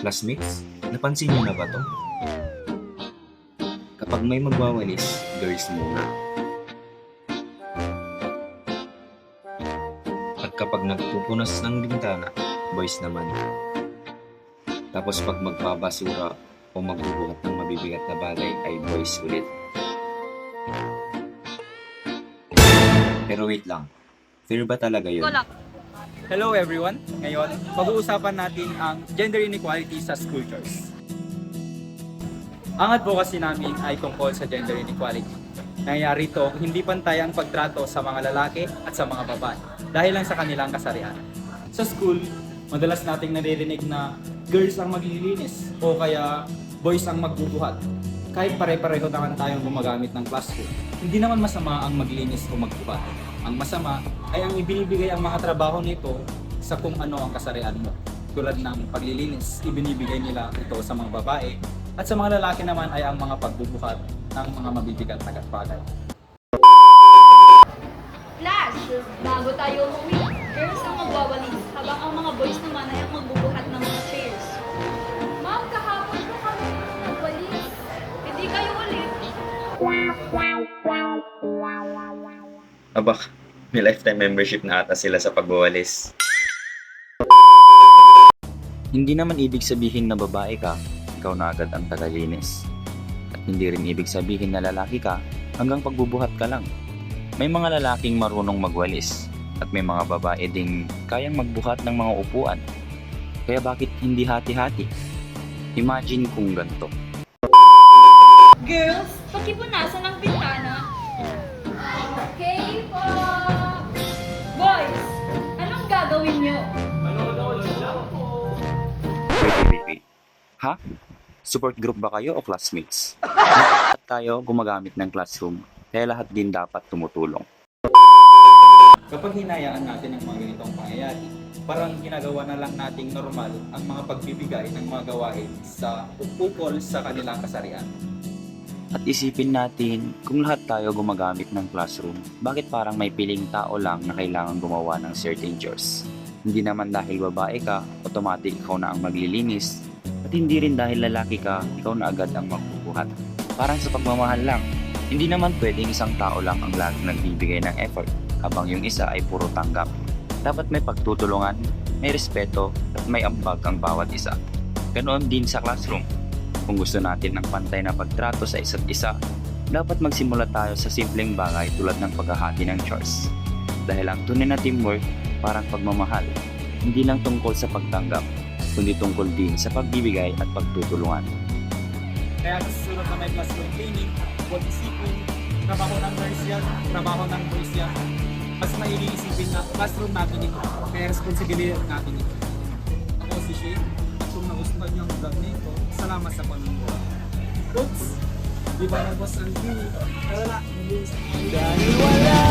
Classmates, napansin niyo na ba to? Kapag may magwawalis, girls muna. At kapag nagpupunas ng bintana, boys naman. Tapos pag magpapasura o magbubuhat ng mabibigat na bagay ay boys ulit. Pero wait lang, fair ba talaga yun? Hello everyone! Ngayon, pag-uusapan natin ang gender inequality sa school chores. Ang advocacy namin ay tungkol sa gender inequality. Nangyayari ito, hindi pantay ang pagtrato sa mga lalaki at sa mga babae dahil lang sa kanilang kasarian. Sa school, madalas nating naririnig na girls ang maglilinis o kaya boys ang magbubuhat. Kahit pare-pareho naman tayong gumagamit ng classroom, hindi naman masama ang maglinis o magbuhat. Ang masama ay ang ibinibigay ang mga trabaho nito sa kung ano ang kasarian mo. Tulad ng paglilinis, ibinibigay nila ito sa mga babae at sa mga lalaki naman ay ang mga pagbubuhat ng mga mabibigat na bagay. Class! Bago tayo umuwi, girls ang magwawalis, habang ang mga boys naman ay ang magbubuhat ng mga chairs. Ma'am, kahapon po kami nagwalis. Hindi kayo ulit. Aba, may lifetime membership na ata sila sa pagwawalis. Hindi naman ibig sabihin na babae ka, ikaw na agad ang tagalinis. At hindi rin ibig sabihin na lalaki ka, hanggang pagbubuhat ka lang. May mga lalaking marunong magwalis, at may mga babae ding kayang magbuhat ng mga upuan. Kaya bakit hindi hati-hati? Imagine kung ganito. Girls, pakipunasan ang bintana. Okay po. Boys, anong gagawin nyo? Wait. Ha? Support group ba kayo o classmates? Lahat tayo gumagamit ng classroom, kaya lahat din dapat tumutulong. Kapag hinayaan natin ang mga ganitong pangyayari, parang ginagawa na lang nating normal ang mga pagbibigay ng mga gawain sa ukol sa kanilang kasarian. At isipin natin, kung lahat tayo gumagamit ng classroom, bakit parang may piling tao lang na kailangan gumawa ng certain chores? Hindi naman dahil babae ka, automatic ikaw na ang maglilinis. At hindi rin dahil lalaki ka, ikaw na agad ang magbubuhat. Parang sa pagmamahal lang, hindi naman pwedeng isang tao lang ang laging nagbibigay ng effort, habang yung isa ay puro tanggap. Dapat may pagtutulungan, may respeto, at may ambag ang bawat isa. Ganoon din sa classroom. Kung gusto natin ng pantay na pagtrato sa isa't isa, dapat magsimula tayo sa simpleng bagay tulad ng paghahati ng chores. Dahil ang tunay na teamwork, parang pagmamahal, hindi lang tungkol sa pagtanggap, kundi tungkol din sa pagbibigay at pagtutulungan. Kaya sa susunod na may classroom cleaning, huwag isipin, trabaho ng girls yan, trabaho ng boys yan. Mas maiging isipin na classroom natin ito, kaya responsibility natin ito. Ako si Shane, at kung nagustuhan niyo ang vlog nito, salamat sa panonood. Oops! Di ba na boss ang Tara na, dahil wala